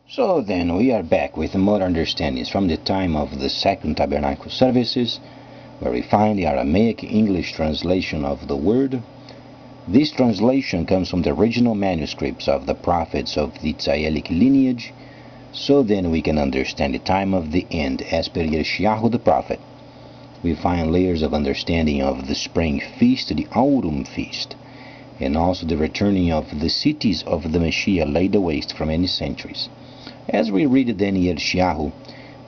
So then we are back with more understandings from the time of the Second Tabernacle services, where we find the Aramaic English translation of the word. This translation comes from the original manuscripts of the prophets of the Tzayelic lineage, so then we can understand the time of the end as per Yeshua the prophet. We find layers of understanding of the spring feast, the autumn feast, and also the returning of the cities of the Messiah laid waste for many centuries. As we read then Yeshayahu,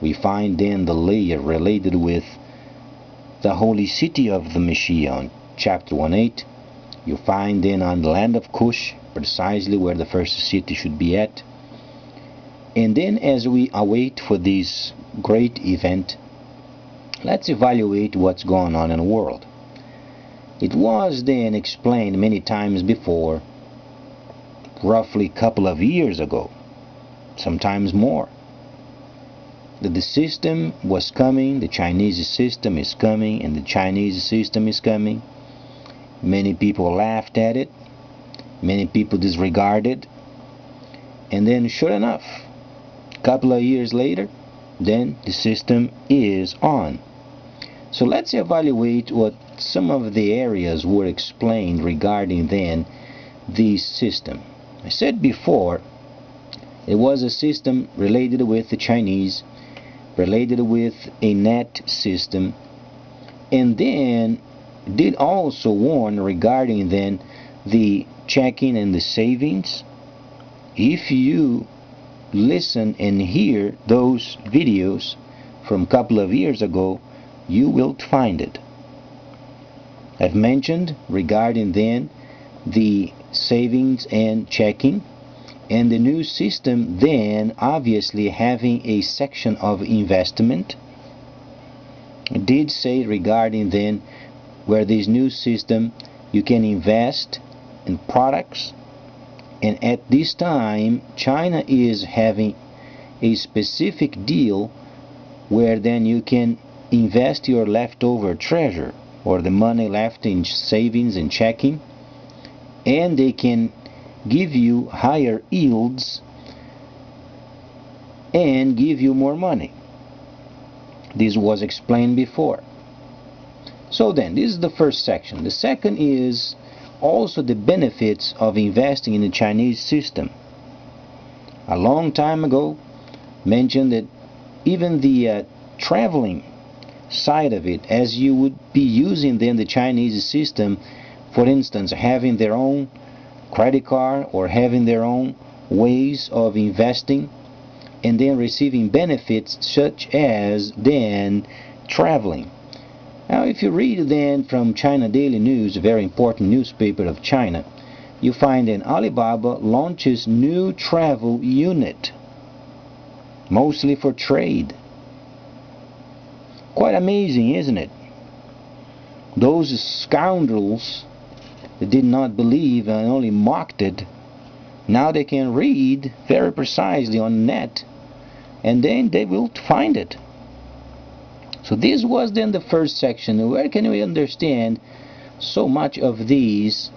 we find then the layer related with the holy city of the Messiah on chapter 1:8. You find then on the land of Cush, precisely where the first city should be at. And then as we await for this great event, let's evaluate what's going on in the world. It was then explained many times before, roughly a couple of years ago, sometimes more, that the system was coming, the Chinese system is coming, and the Chinese system is coming. Many people laughed at it, many people disregarded, and then sure enough, a couple of years later, then the system is on. So let's evaluate what some of the areas were explained regarding then this system. I said before, it was a system related with the Chinese, related with a net system, and then did also warn regarding then the checking and the savings. If you listen and hear those videos from a couple of years ago, you will find it. I've mentioned regarding then the savings and checking, and the new system then obviously having a section of investment. I did say regarding then where this new system you can invest in products, and at this time China is having a specific deal where then you can invest your leftover treasure or the money left in savings and checking, and they can give you higher yields and give you more money. This was explained before. So then, this is the first section. The second is also the benefits of investing in the Chinese system. A long time ago, mentioned that even the traveling side of it, as you would be using then the Chinese system, for instance, having their own credit card or having their own ways of investing and then receiving benefits such as then traveling. Now if you read then from China Daily News, a very important newspaper of China, you find that Alibaba launches new travel unit, mostly for trade. Quite amazing, isn't it? Those scoundrels that did not believe and only mocked it, now they can read very precisely on net, and then they will find it. So this was then the first section. Where can we understand so much of these,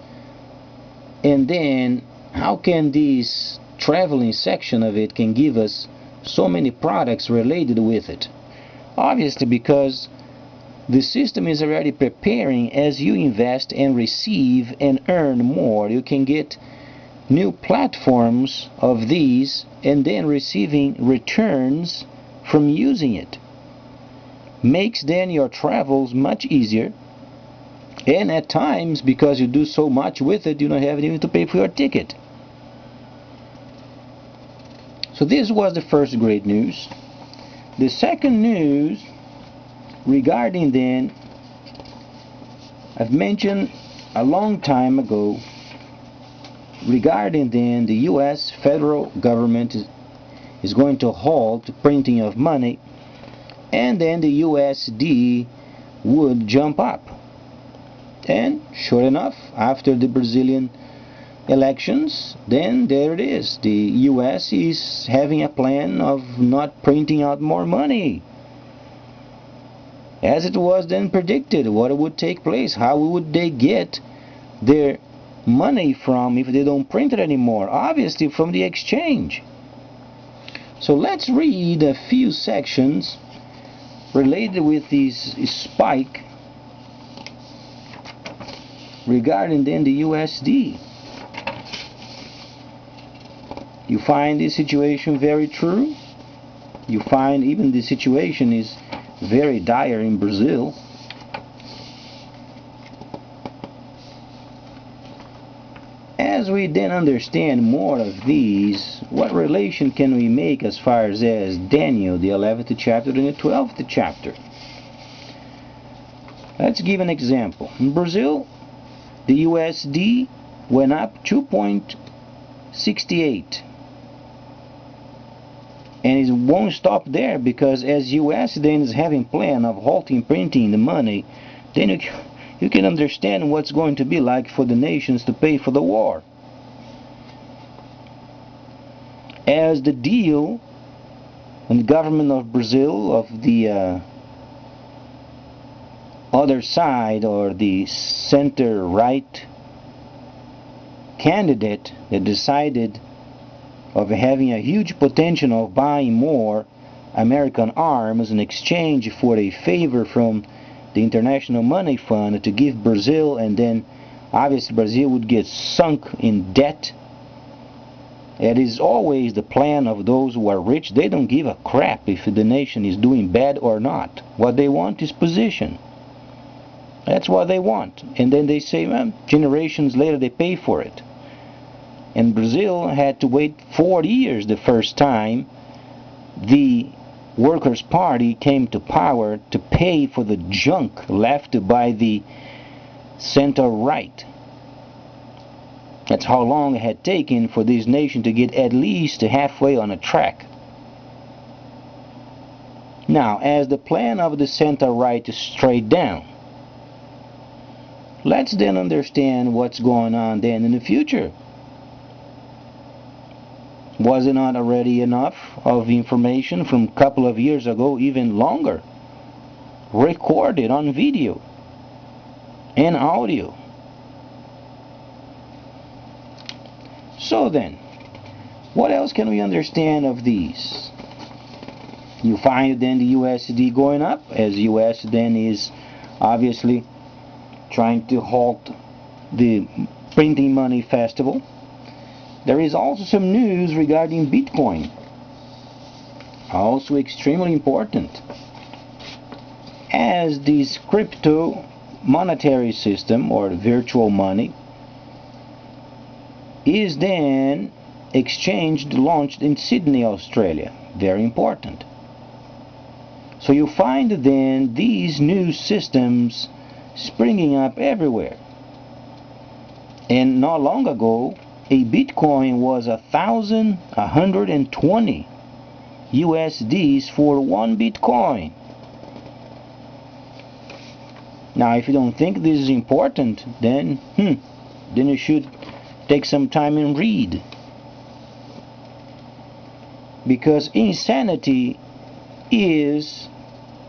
and then how can this traveling section of it can give us so many products related with it? Obviously because the system is already preparing as you invest and receive and earn more. You can get new platforms of these and then receiving returns from using it. Makes then your travels much easier, and at times, because you do so much with it, you don't have even to pay for your ticket. So this was the first great news. The second news regarding then, I've mentioned a long time ago regarding then the U.S. federal government is going to halt printing of money, and then the USD would jump up. And sure enough, after the Brazilian elections, then there it is. The US is having a plan of not printing out more money. As it was then predicted, what would take place? How would they get their money from if they don't print it anymore? Obviously from the exchange. So let's read a few sections related with this spike regarding then the USD. You find this situation very true. You find even the situation is very dire in Brazil. As we then understand more of these, what relation can we make as far as Daniel, the 11th chapter and the 12th chapter? Let's give an example. In Brazil, the USD went up 2.68. And it won't stop there, because as US then is having plan of halting printing the money, then you can understand what's going to be like for the nations to pay for the war. As the deal in the government of Brazil, of the other side, or the center-right candidate that decided of having a huge potential of buying more American arms in exchange for a favor from the International Money Fund to give Brazil, and then obviously Brazil would get sunk in debt. It is always the plan of those who are rich. They don't give a crap if the nation is doing bad or not. What they want is position. That's what they want. And then they say, well, generations later they pay for it. And Brazil had to wait 4 years the first time the Workers' Party came to power to pay for the junk left by the center-right. That's how long it had taken for this nation to get at least halfway on a track. Now, as the plan of the center-right is straight down, let's then understand what's going on then in the future. Was it not already enough of information from a couple of years ago, even longer, recorded on video and audio? So then, what else can we understand of these? You find then the USD going up, as US then is obviously trying to halt the printing money festival. There is also some news regarding Bitcoin, also extremely important, as this crypto monetary system, or virtual money, is then exchanged, launched in Sydney, Australia. Very important. So you find then these new systems springing up everywhere. And not long ago, a Bitcoin was 1,120 USDs for 1 Bitcoin. Now, if you don't think this is important, then you should take some time and read. Because insanity is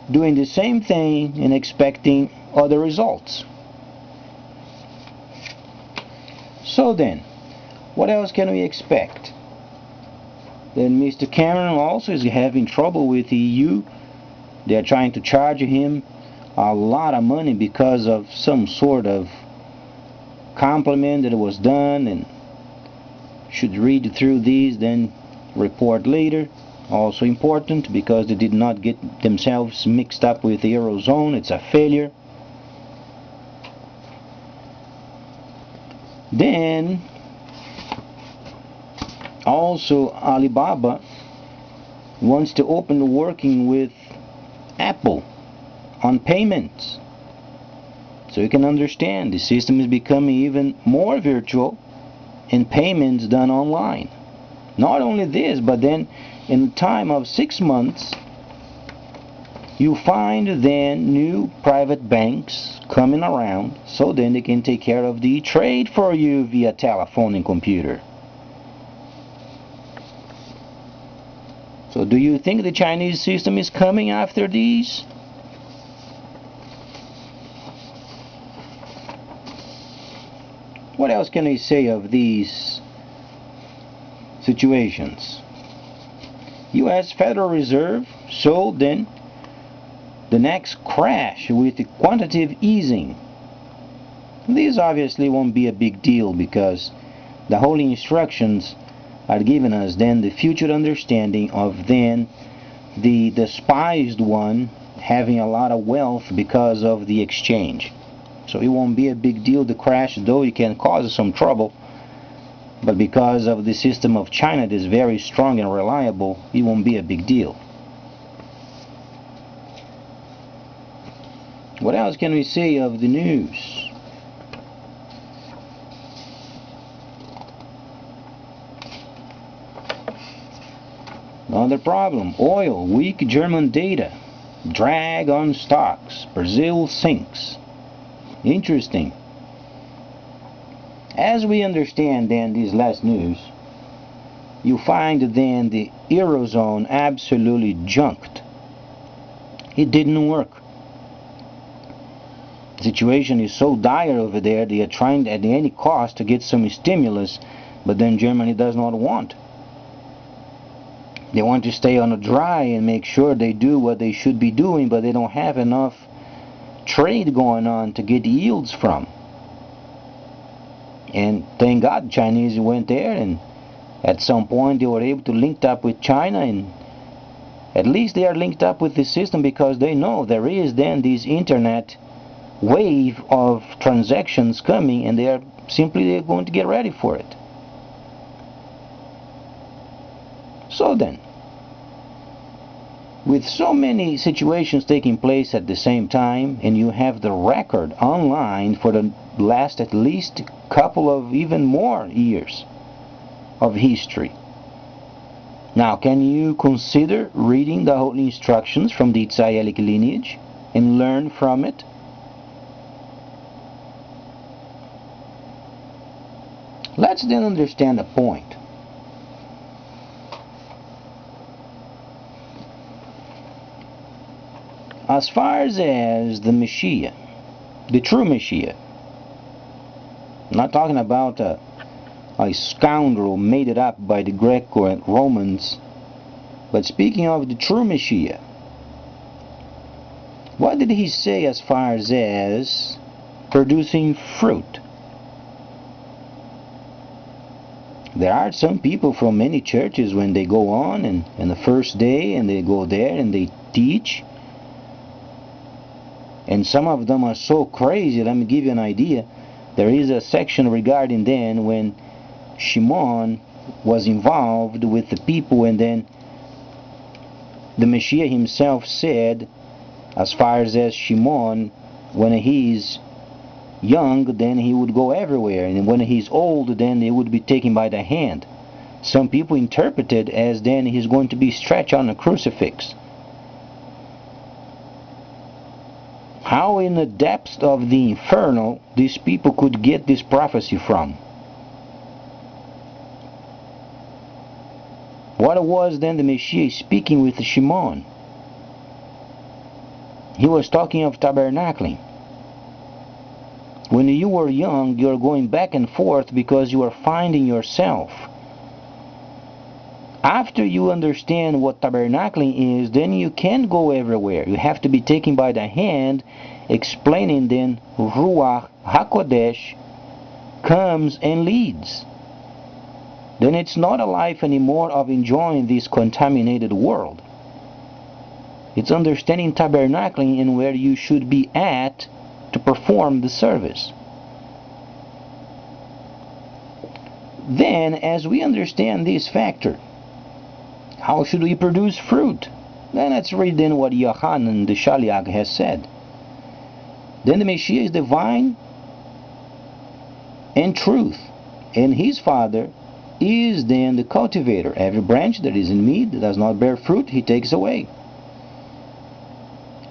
doing the same thing and expecting other results. So then, what else can we expect? Then Mr. Cameron also is having trouble with the EU. They're trying to charge him a lot of money because of some sort of compliment that was done, and should read through these, then report later. Also important, because they did not get themselves mixed up with the Eurozone. It's a failure. Then also Alibaba wants to open working with Apple on payments. So you can understand the system is becoming even more virtual, and payments done online. Not only this, but then in the time of 6 months, you find then new private banks coming around, so then they can take care of the trade for you via telephone and computer. So do you think the Chinese system is coming after these? What else can I say of these situations? U.S. Federal Reserve. So then the next crash with the quantitative easing. This obviously won't be a big deal because the holy instructions are giving us then the future understanding of then the despised one having a lot of wealth because of the exchange. So it won't be a big deal, the crash, though it can cause some trouble, but because of the system of China that is very strong and reliable, it won't be a big deal. What else can we say of the news? Another problem, oil, weak German data, drag on stocks, Brazil sinks. Interesting. As we understand then this last news, you find then the Eurozone absolutely junked. It didn't work. The situation is so dire over there, they are trying at any cost to get some stimulus, but then Germany does not want. They want to stay on the dry and make sure they do what they should be doing, but they don't have enough trade going on to get yields from. And thank God Chinese went there, and at some point they were able to link up with China, and at least they are linked up with the system because they know there is then this internet wave of transactions coming, and they're going to get ready for it. So then, with so many situations taking place at the same time, and you have the record online for the last at least couple of even more years of history. Now, can you consider reading the holy instructions from the Israelic lineage and learn from it? Let's then understand the point. As far as the Messiah, the true Messiah, I'm not talking about a scoundrel made it up by the Greco and Romans, but speaking of the true Messiah, what did he say as far as producing fruit? There are some people from many churches when they go on and the first day and they go there and they teach, and some of them are so crazy. Let me give you an idea. There is a section regarding then when Shimon was involved with the people, and then the Messiah himself said, as far as Shimon, when he's young, then he would go everywhere, and when he's old, then he would be taken by the hand. Some people interpreted as then he's going to be stretched on a crucifix. How in the depths of the inferno these people could get this prophecy from? What was then the Messiah speaking with Shimon? He was talking of tabernacling. When you were young, you are going back and forth because you are finding yourself. After you understand what tabernacling is, then you can't go everywhere. You have to be taken by the hand, explaining then Ruach HaKodesh comes and leads. Then it's not a life anymore of enjoying this contaminated world. It's understanding tabernacling and where you should be at to perform the service. Then, as we understand this factor, how should we produce fruit? Then let's read then what Yohanan the Shaliach has said. Then the Messiah is the vine and truth, and his Father is then the cultivator. Every branch that is in me that does not bear fruit, he takes away.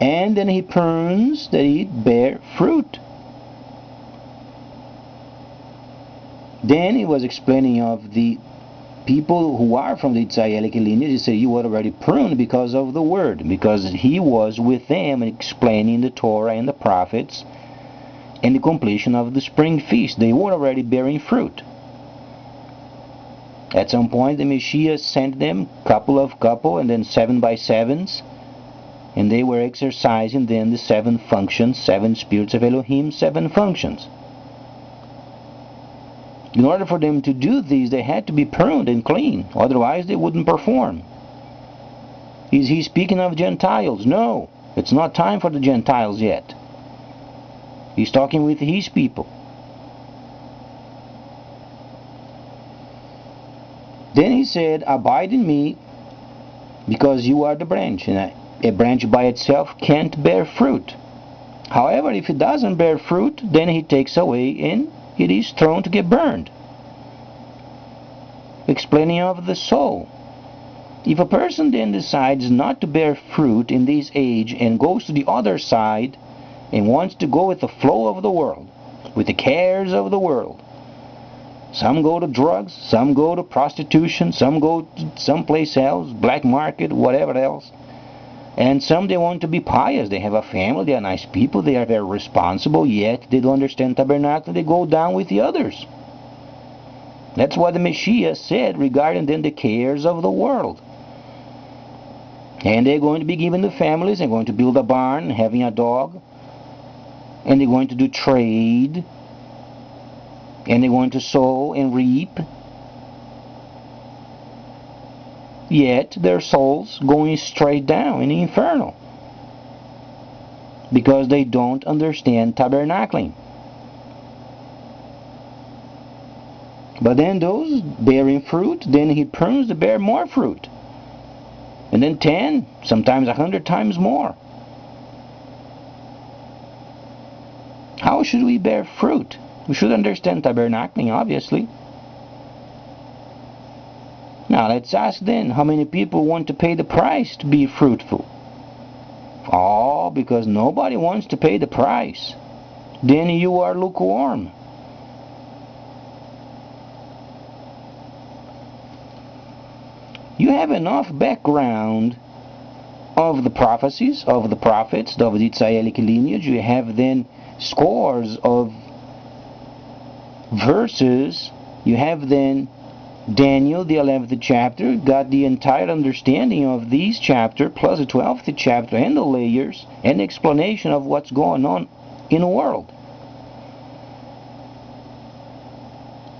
And then he prunes that it bear fruit. Then he was explaining of the people who are from the Israelic lineage. He said, you were already pruned because of the word, because he was with them explaining the Torah and the prophets and the completion of the spring feast. They were already bearing fruit. At some point the Messiah sent them couple, and then 7 by 7s, and they were exercising then the 7 functions, 7 spirits of Elohim, 7 functions. In order for them to do these, they had to be pruned and clean, otherwise they wouldn't perform. Is he speaking of Gentiles? No, it's not time for the Gentiles yet. He's talking with his people. Then he said, abide in me, because you are the branch, and a branch by itself can't bear fruit. However, if it doesn't bear fruit, then he takes away and it is thrown to get burned. Explaining of the soul. If a person then decides not to bear fruit in this age and goes to the other side and wants to go with the flow of the world, with the cares of the world, some go to drugs, some go to prostitution, some go to someplace else, black market, whatever else. And some, they want to be pious. They have a family, they are nice people, they are very responsible, yet they don't understand tabernacle, they go down with the others. That's what the Messiah said regarding then the cares of the world. And they're going to be given the families, they're going to build a barn, having a dog, and they're going to do trade, and they're going to sow and reap. Yet their souls going straight down in the inferno, because they don't understand tabernacling. But then those bearing fruit, then he prunes to bear more fruit, and then 10, sometimes 100 times more. How should we bear fruit? We should understand tabernacling, obviously. Now let's ask then, how many people want to pay the price to be fruitful? Oh, because nobody wants to pay the price. Then you are lukewarm. You have enough background of the prophecies, of the prophets, of the Israelic lineage. You have then scores of verses. You have then Daniel, the 11th chapter, got the entire understanding of these chapter, plus the 12th chapter, and the layers, and the explanation of what's going on in the world.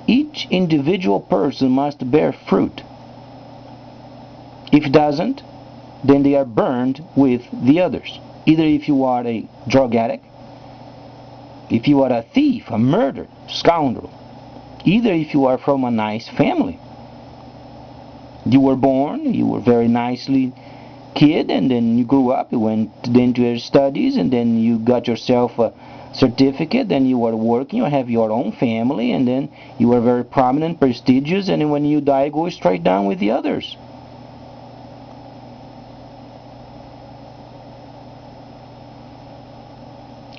Each individual person must bear fruit. If it doesn't, then they are burned with the others. Either if you are a drug addict, if you are a thief, a murderer, scoundrel, either if you are from a nice family. You were born, you were very nicely kid, and then you grew up, you went then to your studies, and then you got yourself a certificate, then you were working, you have your own family, and then you were very prominent, prestigious, and then when you die, go straight down with the others.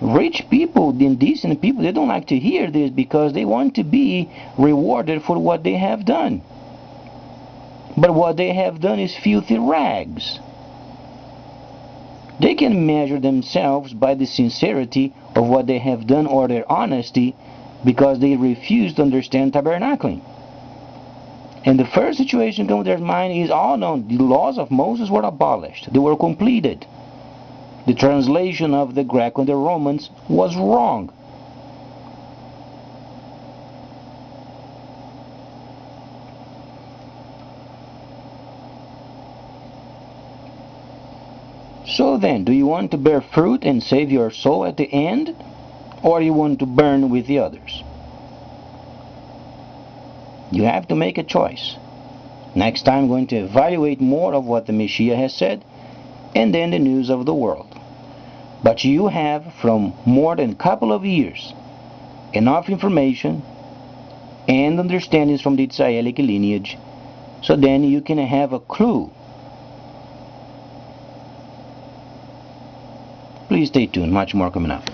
Rich people and decent people, they don't like to hear this because they want to be rewarded for what they have done. But what they have done is filthy rags. They can measure themselves by the sincerity of what they have done or their honesty, because they refuse to understand tabernacling. And the first situation comes to their mind is, oh no, the laws of Moses were abolished. They were completed. The translation of the Greek and the Romans was wrong. So then, do you want to bear fruit and save your soul at the end, or you want to burn with the others? You have to make a choice. Next time I'm going to evaluate more of what the Messiah has said, and then the news of the world. But you have, from more than a couple of years, enough information and understandings from the Israelic lineage, so then you can have a clue. Please stay tuned, much more coming up.